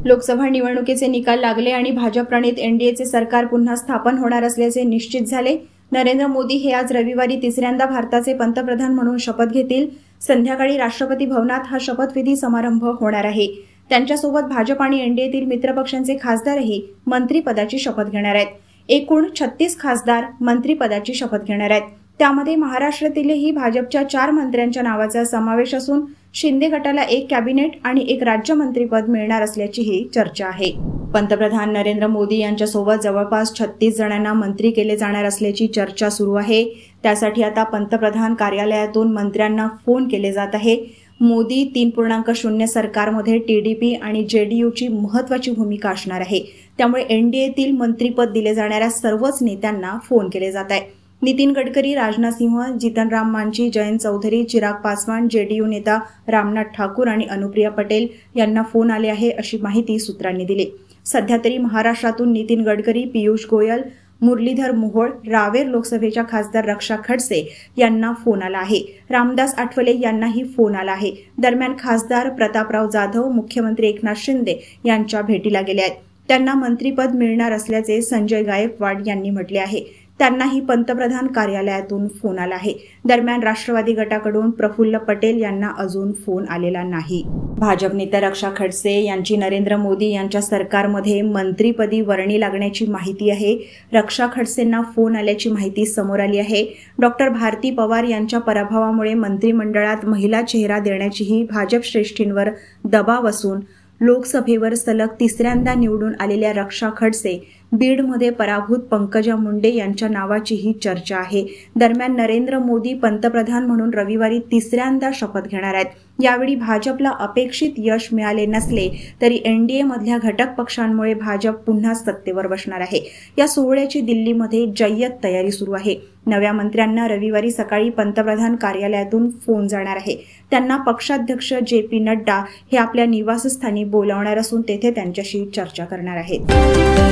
लोकसभा निवडणुकीचे निकाल लागले आणि भाजप-प्रणित एनडीएचे सरकार पुन्हा स्थापन होणार असल्याचे निश्चित झाले। नरेंद्र मोदी हे आज रविवारी तिसऱ्यांदा भारताचे पंतप्रधान म्हणून शपथ घेतील। संध्याकाळी राष्ट्रपती भवनात हा शपथविधी समारंभ होणार आहे। त्यांच्यासोबत भाजप आणि एनडीएतील मित्रपक्षांचे खासदारही मंत्रिपदाची शपथ घेणार आहेत। एकूण 36 खासदार मंत्रिपदाची शपथ घेणार आहेत। त्यामध्ये महाराष्ट्रातीलही भाजपच्या 4 मंत्र्यांच्या नावाचा समावेश असून शिंदे गटाला 1 कॅबिनेट आणि 1 राज्यमंत्रीपद मिळणार असल्याचीही चर्चा आहे। पंतप्रधान नरेंद्र मोदी यांच्यासोबत जवळपास 36 जणांना मंत्री केले जाणार असल्याची चर्चा सुरू आहे। त्यासाठी आता पंतप्रधान कार्यालयातून मंत्र्यांना फोन केले जात आहे। मोदी 3.0 सरकारमध्ये टीडीपी आणि जेडीयूची महत्त्वाची भूमिका असणार आहे। त्यामुळे एनडीएतील मंत्रीपद दिले जाणाऱ्या सर्वच नेत्यांना फोन केले जात आहे। नितीन गडकरी, राजनाथ सिंह, जीतन राम मांझी, जयंत चौधरी, चिराग पासवान, जेडीयू नेता रामनाथ ठाकूर आणि अनुप्रिया पटेल यांना फोन आले आहे अशी माहिती सूत्रांनी दिली। सध्या तरी महाराष्ट्रातून नितीन गडकरी, पीयूष गोयल, मुरलीधर मोहोळ, रावेर लोकसभेच्या खासदार रक्षा खडसे यांना फोन आला आहे। रामदास आठवले यांनाही फोन आला आहे। दरम्यान खासदार प्रतापराव जाधव मुख्यमंत्री एकनाथ शिंदे यांच्या भेटीला गेले आहेत। त्यांना मंत्रिपद मिळणार असल्याचे संजय गायकवाड यांनी म्हटले आहे। त्यांनाही पंतप्रधान कार्यालयातून फोन आला आहे। दरम्यान राष्ट्रवादी गटाकडून प्रफुल्ल पटेल यांना अजून फोन आलेला नाही। भाजप नेत्या रक्षा खडसे यांची नरेंद्र मोदी यांच्या सरकारमध्ये मंत्रिपदी वर्णी लागण्याची माहिती आहे। रक्षा खडसेंना फोन आल्याची माहिती समोर आली आहे। डॉक्टर भारती पवार यांच्या पराभवामुळे मंत्रिमंडळात महिला चेहरा देण्याचीही भाजप श्रेष्ठींवर दबाव असून लोकसभेवर सलग तिसऱ्यांदा निवडून आलेल्या रक्षा खडसे बीडमध्ये पराभूत पंकजा मुंडे यांच्या नावाचीही चर्चा आहे। दरम्यान नरेंद्र मोदी पंतप्रधान म्हणून रविवारी तिसऱ्यांदा शपथ घेणार आहेत। यावेळी भाजपला अपेक्षित यश मिळाले नसले तरी एनडीए मधल्या घटक पक्षांमुळे भाजप पुन्हा सत्तेवर बसणार आहे। या सोहळ्याची दिल्लीमध्ये जय्यत तयारी सुरू आहे। नव्या मंत्र्यांना रविवारी सकाळी पंतप्रधान कार्यालयातून फोन जाणार आहे। त्यांना पक्षाध्यक्ष जे.पी. नड्डा हे आपल्या निवासस्थानी बोलावणार असून तेथे त्यांच्याशी चर्चा करणार आहेत।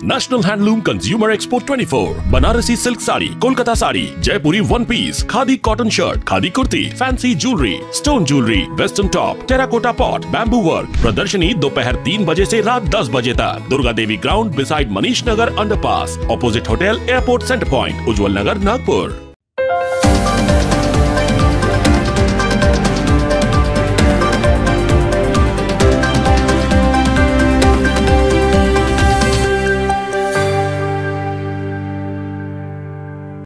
National handloom consumer expo 24, Banarasi silk sari, Kolkata sari, Jaipuri one piece, khadi cotton shirt, khadi kurti, fancy jewellery, stone jewellery, western top, terracotta pot, bamboo work. प्रदर्शनी दोपहर 3 बजे से रात 10 बजे तक। Durga Devi ground beside Manish Nagar underpass, opposite hotel airport centre point, Ujjwal Nagar, Nagpur.